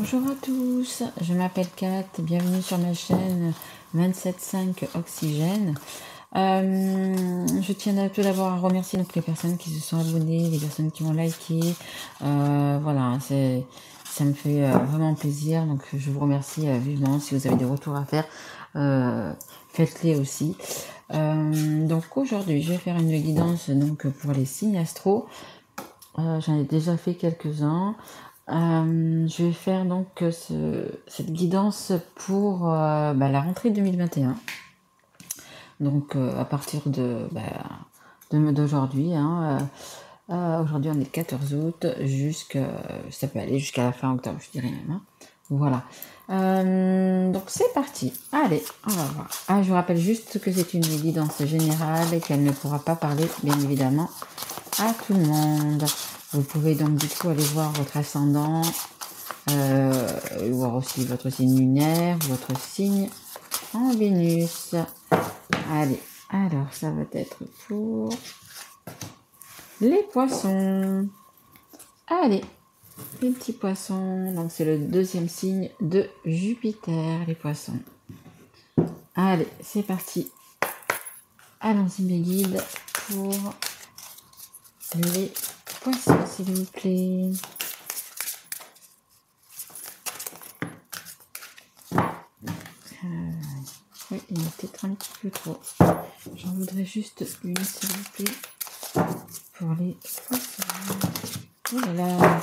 Bonjour à tous, je m'appelle Kat, bienvenue sur ma chaîne 27.5 Oxygène. Je tiens tout d'abord à remercier donc les personnes qui se sont abonnées, les personnes qui ont liké. Voilà, ça me fait vraiment plaisir, donc je vous remercie vivement. Si vous avez des retours à faire, faites-les aussi. Donc aujourd'hui, je vais faire une guidance donc pour les signes astro. J'en ai déjà fait quelques-uns. Je vais faire donc cette guidance pour la rentrée 2021. Donc à partir d'aujourd'hui, aujourd'hui on est le 14 août, ça peut aller jusqu'à la fin octobre, je dirais même. Voilà. Donc c'est parti. Allez, on va voir. Je vous rappelle juste que c'est une guidance générale et qu'elle ne pourra pas parler, bien évidemment, à tout le monde. Vous pouvez donc du coup aller voir votre ascendant, voir aussi votre signe lunaire, votre signe en Vénus. Allez, alors ça va être pour les poissons. Allez, les petits poissons. Donc c'est le deuxième signe de Jupiter, les poissons. Allez, c'est parti. Allons-y mes guides pour les poissons, s'il vous plaît. Oui, il est peut-être un petit peu trop. J'en voudrais juste une, s'il vous plaît, pour les poissons. Oh là là,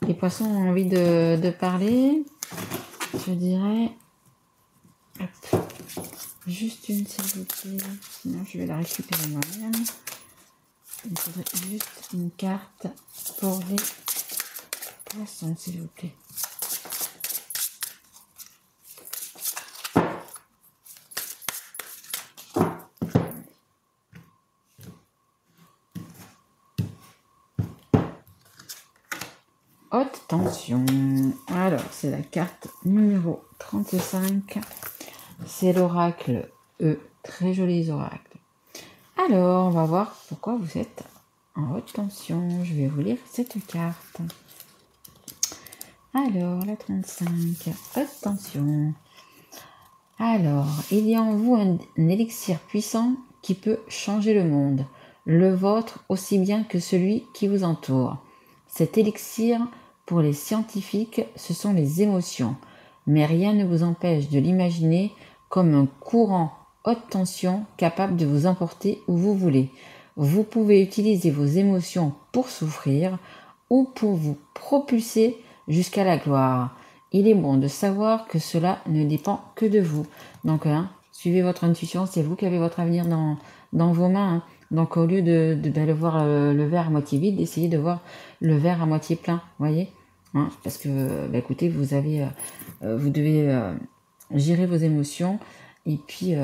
les poissons ont envie de parler. Je dirais, hop, juste une, s'il vous plaît. Sinon, je vais la récupérer moi-même. Il faudrait juste une carte pour les poissons, s'il vous plaît. Haute tension. Alors, c'est la carte numéro 35. C'est l'oracle E. Très joli oracle. Alors, on va voir pourquoi vous êtes en haute tension. Je vais vous lire cette carte. Alors, la 35. Haute tension. Alors, il y a en vous un élixir puissant qui peut changer le monde, le vôtre aussi bien que celui qui vous entoure. Cet élixir, pour les scientifiques, ce sont les émotions, mais rien ne vous empêche de l'imaginer comme un courant haute tension capable de vous emporter où vous voulez. Vous pouvez utiliser vos émotions pour souffrir ou pour vous propulser jusqu'à la gloire. Il est bon de savoir que cela ne dépend que de vous. Donc, suivez votre intuition, c'est vous qui avez votre avenir dans vos mains. Donc, au lieu de voir le verre à moitié vide, essayez de voir le verre à moitié plein, voyez, parce que, écoutez, vous devez gérer vos émotions et puis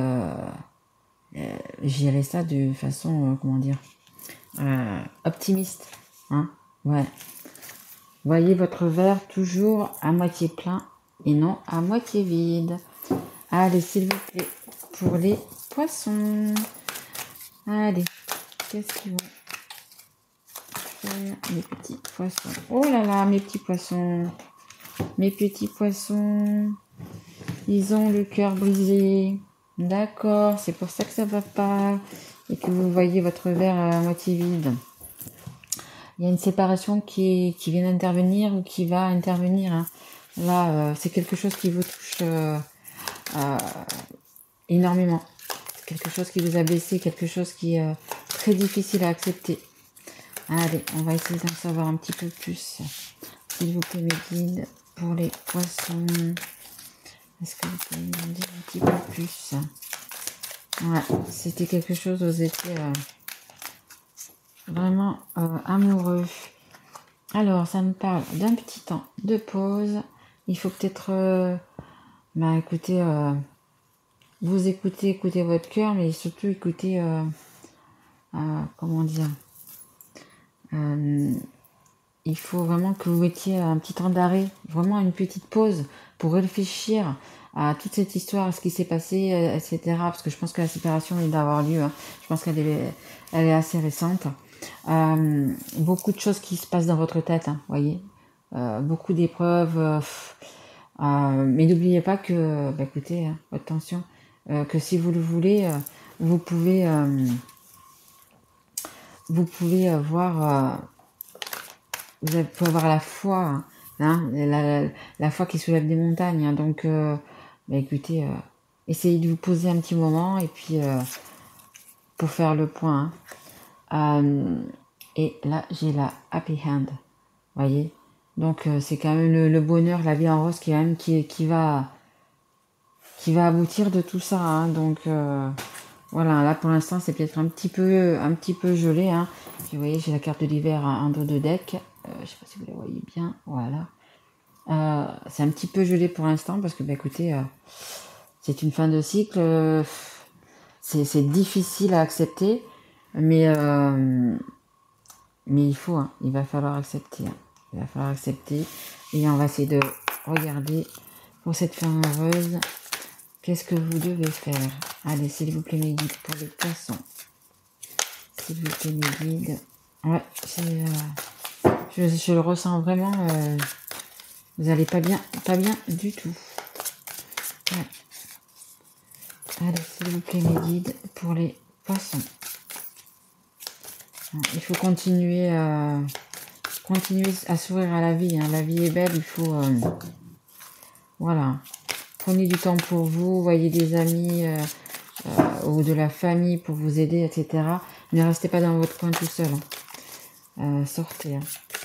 gérer ça de façon, optimiste, ouais. Voyez votre verre toujours à moitié plein et non à moitié vide. Allez, s'il vous plaît, pour les poissons. Allez, qu'est-ce qu'ils vont faire, mes petits poissons? Oh là là, mes petits poissons. Mes petits poissons. Ils ont le cœur brisé. D'accord, c'est pour ça que ça va pas. Et que vous voyez votre verre à moitié vide. Il y a une séparation qui vient d'intervenir ou qui va intervenir. Là, c'est quelque chose qui vous touche énormément. Quelque chose qui vous a blessé, quelque chose qui est très difficile à accepter. Allez, on va essayer d'en savoir un petit peu plus. S'il vous plaît, mes guides, pour les poissons. Est-ce que vous pouvez m'en dire un petit peu plus? Ouais, c'était quelque chose où vous étiez vraiment amoureux. Alors, ça me parle d'un petit temps de pause. Il faut peut-être, écoutez, vous écoutez votre cœur, mais surtout écoutez, comment dire, il faut vraiment que vous mettiez un petit temps d'arrêt, vraiment une petite pause pour réfléchir à toute cette histoire, à ce qui s'est passé, etc. Parce que je pense que la séparation vient d'avoir lieu. Je pense qu'elle est assez récente. Beaucoup de choses qui se passent dans votre tête, voyez. Beaucoup d'épreuves. Mais n'oubliez pas que, bah, écoutez, hein, attention, que si vous le voulez, vous pouvez avoir, vous pouvez avoir la foi, hein, la foi qui soulève des montagnes. Hein, donc, bah, écoutez, essayez de vous poser un petit moment et puis pour faire le point. Hein. Et là, j'ai la happy hand, voyez. Donc, c'est quand même le bonheur, la vie en rose qui, quand même, qui va aboutir de tout ça. Hein. Donc, voilà, là pour l'instant, c'est peut-être un petit peu gelé. Hein. Puis, vous voyez, j'ai la carte de l'hiver en dos de deck. Je sais pas si vous la voyez bien. Voilà. C'est un petit peu gelé pour l'instant parce que, bah, écoutez, c'est une fin de cycle. C'est difficile à accepter, mais il faut, hein, il va falloir accepter. Hein. Il va falloir accepter. Et on va essayer de regarder pour cette fin heureuse. Qu'est-ce que vous devez faire? Allez, s'il vous plaît, mes guides pour les poissons. S'il vous plaît, mes guides. Ouais, je le ressens vraiment. Vous allez pas bien du tout. Ouais. Allez, s'il vous plaît, mes guides pour les poissons. Il faut continuer à sourire à la vie. Hein. La vie est belle, il faut... voilà. Prenez du temps pour vous, voyez des amis ou de la famille pour vous aider, etc. Ne restez pas dans votre coin tout seul. Hein. Sortez. Hein.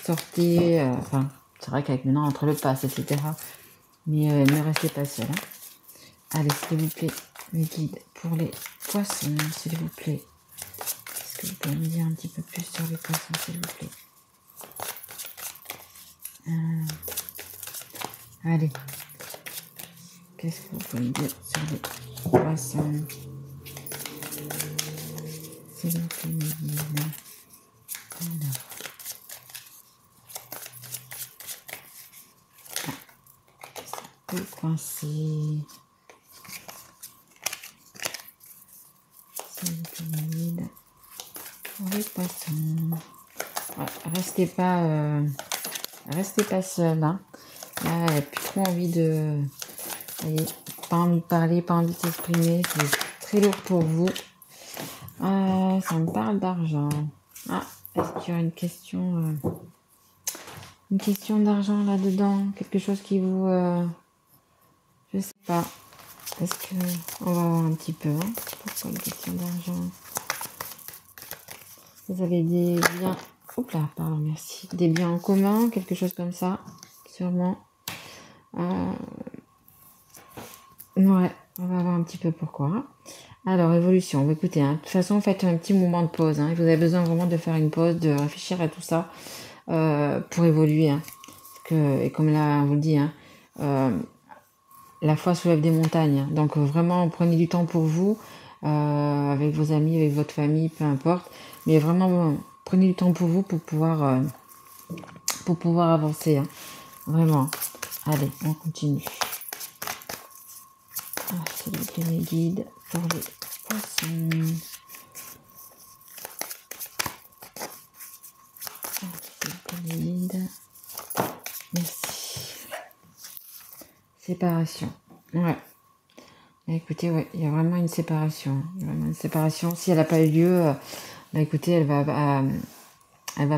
Sortez. Enfin, c'est vrai qu'avec maintenant, entre le pass, etc. Mais ne restez pas seul. Hein. Allez, s'il vous plaît, mes guides pour les poissons, s'il vous plaît. Est-ce que vous pouvez me dire un petit peu plus sur les poissons, s'il vous plaît? Allez. Qu'est-ce que vous pouvez me dire sur les poissons? S'il vous plaît, mes guides. Alors. Ça peut coincer. S'il vous plaît, mes guides. Pour les poissons. Ouais, restez pas seul. Hein. Là, il n'y a plus trop envie de... Vous voyez, pas envie de parler, pas envie de s'exprimer. C'est très lourd pour vous. Ça me parle d'argent. Ah, est-ce qu'il y a une question d'argent là-dedans? Quelque chose qui vous... je sais pas. Est-ce que... On va voir un petit peu. Hein. Pourquoi une question d'argent? Vous avez des biens... Oups là, pardon, merci. Des biens en commun, quelque chose comme ça. Sûrement. Ouais, on va voir un petit peu pourquoi. Alors, évolution. Écoutez, hein, de toute façon, faites un petit moment de pause. Hein, vous avez besoin vraiment de faire une pause, de réfléchir à tout ça pour évoluer. Hein. Et comme là, on vous le dit, hein, la foi soulève des montagnes. Hein. Donc, vraiment, prenez du temps pour vous, avec vos amis, avec votre famille, peu importe. Mais vraiment, prenez du temps pour vous pour pouvoir avancer. Hein. Vraiment. Allez, on continue. S'il vous plaît, mes guides pour les poissons. S'il vous plaît, mes guides. Merci. Séparation. Ouais. Écoutez, ouais, il y a vraiment une séparation. Il y a vraiment une séparation. Si elle n'a pas eu lieu, bah écoutez, elle va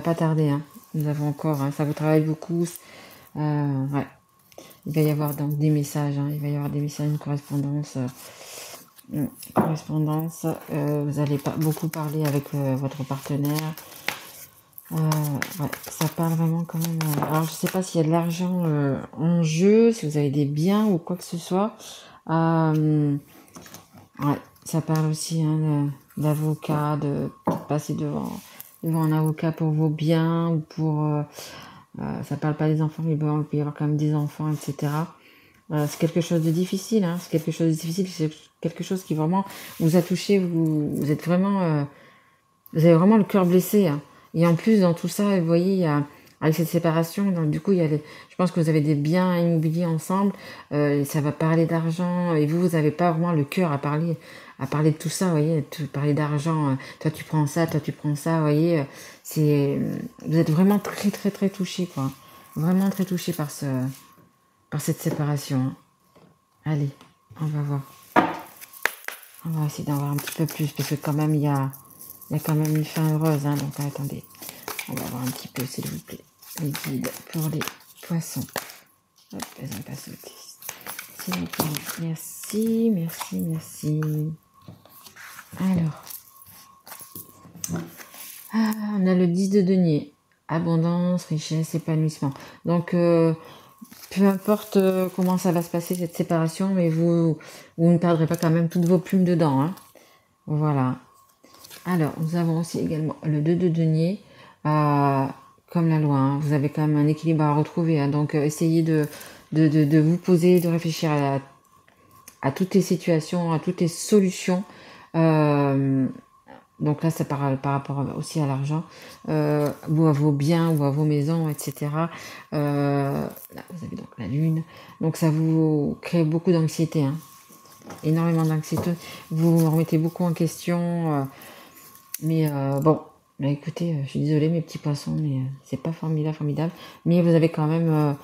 pas tarder. Hein. Nous avons encore, hein, ça vous travaille beaucoup. Ouais. Il va y avoir donc des messages, hein, il va y avoir des messages, une correspondance. Vous allez beaucoup parler avec votre partenaire. Ouais, ça parle vraiment quand même. Alors, je sais pas s'il y a de l'argent en jeu, si vous avez des biens ou quoi que ce soit. Ouais, ça parle aussi hein, d'avocat, de passer devant un avocat pour vos biens ou pour... ça parle pas des enfants, mais bon, il peut y avoir quand même des enfants, etc. C'est quelque chose de difficile, hein. C'est quelque chose de difficile, c'est quelque chose qui vraiment vous a touché, vous êtes vraiment... vous avez vraiment le cœur blessé. Hein. Et en plus, dans tout ça, vous voyez, il y a, avec cette séparation, donc du coup, je pense que vous avez des biens immobiliers ensemble, ça va parler d'argent, et vous n'avez pas vraiment le cœur à parler de tout ça, vous voyez, parler d'argent, toi tu prends ça, vous voyez, vous êtes vraiment très très très touché, quoi. Vraiment très touché par par cette séparation. Hein. Allez, on va voir. On va essayer d'en voir un petit peu plus, parce que quand même, il y a quand même une fin heureuse. Hein, donc, attendez. On va voir un petit peu, s'il vous plaît. Les guides pour les poissons. Hop, elles n'ont pas sauté. S'il vous plaît. Merci, merci, merci. Alors. On a le 10 de denier. Abondance, richesse, épanouissement. Donc, peu importe comment ça va se passer, cette séparation, mais vous ne perdrez pas quand même toutes vos plumes dedans. Hein. Voilà. Alors, nous avons aussi également le 2 de denier. Comme la loi, hein, vous avez quand même un équilibre à retrouver. Hein, donc, essayez de vous poser, de réfléchir à toutes les situations, à toutes les solutions. Donc là, c'est par rapport aussi à l'argent, ou à vos biens, ou à vos maisons, etc. Là, vous avez donc la lune. Donc ça vous crée beaucoup d'anxiété. Hein. Énormément d'anxiété. Vous vous remettez beaucoup en question. Mais bon, bah, écoutez, je suis désolée mes petits poissons, mais c'est pas formidable. Mais vous avez quand même...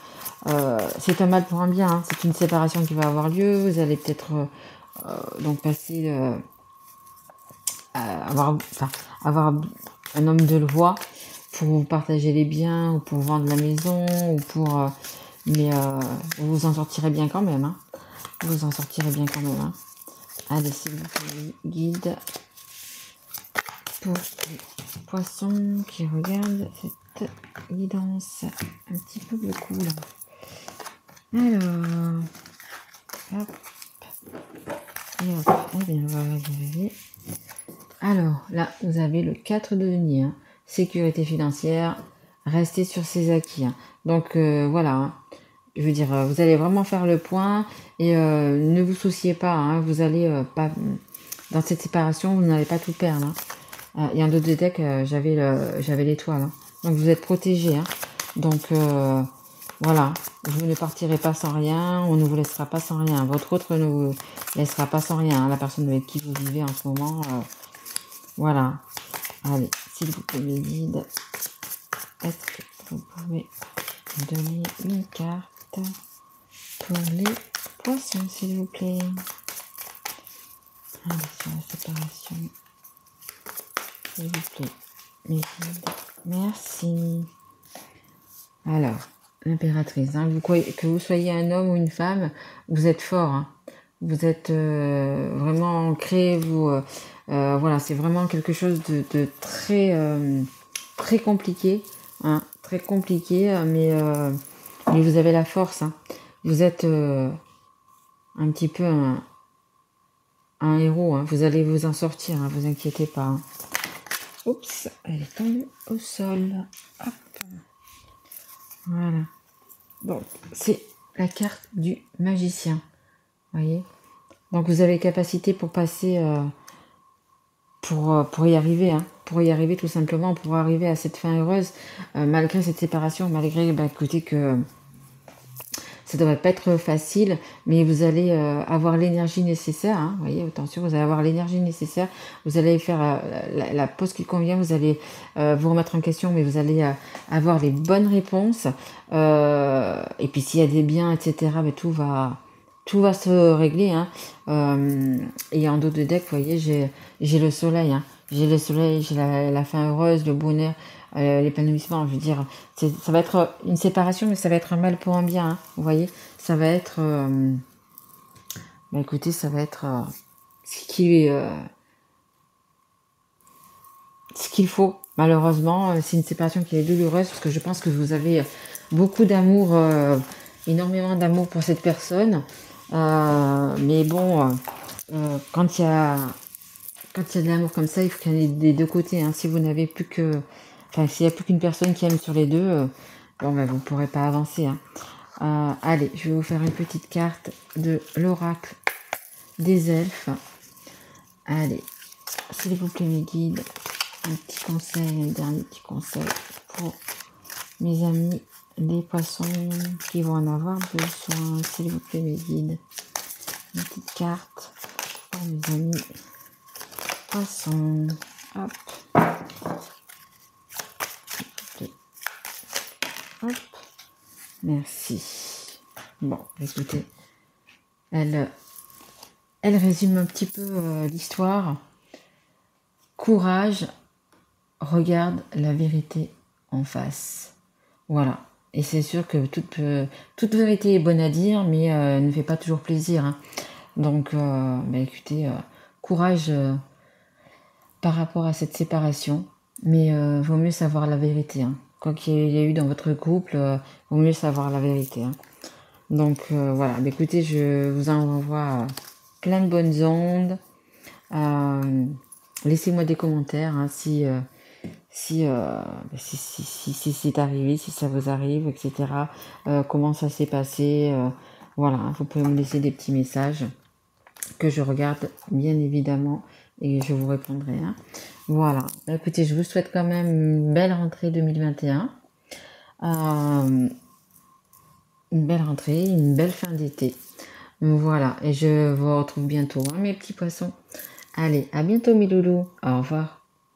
c'est un mal pour un bien. Hein. C'est une séparation qui va avoir lieu. Vous allez peut-être donc passer... avoir un homme de loi pour vous partager les biens ou pour vendre la maison ou pour mais vous vous en sortirez bien quand même. Hein. Vous en sortirez bien quand même. Hein. Allez, s'il vous plaît, guide pour les poissons qui regardent cette guidance un petit peu beaucoup là. Alors, hop, et hop, eh bien, on va regarder. Alors, là, vous avez le 4 de denier. Hein. Sécurité financière, restez sur ses acquis. Hein. Donc, voilà. Hein. Je veux dire, vous allez vraiment faire le point et ne vous souciez pas. Hein. Vous allez pas... Dans cette séparation, vous n'allez pas tout perdre. Hein. Et en dos de deck, j'avais l'étoile. Hein. Donc, vous êtes protégé. Hein. Donc, voilà. Vous ne partirez pas sans rien. On ne vous laissera pas sans rien. Votre autre ne vous laissera pas sans rien. Hein. La personne avec qui vous vivez en ce moment... Voilà. Allez, s'il vous plaît, mes guides, est-ce que vous pouvez me donner une carte pour les poissons, s'il vous plaît? Allez, sur la séparation. S'il vous plaît, mes guides. Merci. Alors, l'impératrice, hein, que vous soyez un homme ou une femme, vous êtes fort. Hein. Vous êtes vraiment ancré, voilà, c'est vraiment quelque chose de très, très compliqué, hein, très compliqué, mais vous avez la force. Hein. Vous êtes un petit peu un héros. Hein. Vous allez vous en sortir, hein, vous inquiétez pas. Hein. Oups, elle est tombée au sol. Hop. Voilà. Donc, c'est la carte du magicien. Voyez. Donc, vous avez capacité pour passer... pour y arriver, hein, pour y arriver tout simplement, pour arriver à cette fin heureuse, malgré cette séparation, malgré, écoutez, que ça ne devrait pas être facile, mais vous allez avoir l'énergie nécessaire, hein, vous voyez, attention, vous allez avoir l'énergie nécessaire, vous allez faire la pause qui convient, vous allez vous remettre en question, mais vous allez avoir les bonnes réponses, et puis s'il y a des biens, etc., mais tout va se régler. Hein. Et en dos de deck, vous voyez, j'ai le soleil. Hein. J'ai le soleil, j'ai la fin heureuse, le bonheur, l'épanouissement. Je veux dire, ça va être une séparation, mais ça va être un mal pour un bien. Hein. Vous voyez, ça va être... écoutez, ça va être ce qu'il faut. Malheureusement, c'est une séparation qui est douloureuse parce que je pense que vous avez beaucoup d'amour, énormément d'amour pour cette personne. Mais bon, quand il y a de l'amour comme ça, il faut qu'il y en ait des deux côtés. Hein. Si vous n'avez plus que... Enfin, s'il n'y a plus qu'une personne qui aime sur les deux, vous ne pourrez pas avancer. Hein. Allez, je vais vous faire une petite carte de l'oracle des elfes. Allez, s'il vous plaît, mes guides, un petit conseil, un dernier petit conseil pour mes amis les poissons qui vont en avoir besoin. S'il vous plaît, mes guides, une petite carte pour mes amis poissons. Hop. Hop. Merci. Bon, écoutez, elle résume un petit peu l'histoire. Courage, regarde la vérité en face. Voilà. Et c'est sûr que toute vérité est bonne à dire, mais ne fait pas toujours plaisir. Hein. Donc, écoutez, courage par rapport à cette séparation. Mais vaut mieux savoir la vérité. Hein. Quoi qu'il y ait eu dans votre couple, vaut mieux savoir la vérité. Hein. Donc, voilà. Écoutez, je vous envoie plein de bonnes ondes. Laissez-moi des commentaires hein, si c'est arrivé, si ça vous arrive, etc. Comment ça s'est passé. Voilà, vous pouvez me laisser des petits messages que je regarde bien évidemment et je vous répondrai. Hein. Voilà, écoutez, je vous souhaite quand même une belle rentrée 2021. Une belle rentrée, une belle fin d'été. Voilà, et je vous retrouve bientôt, hein, mes petits poissons. Allez, à bientôt mes loulous. Au revoir.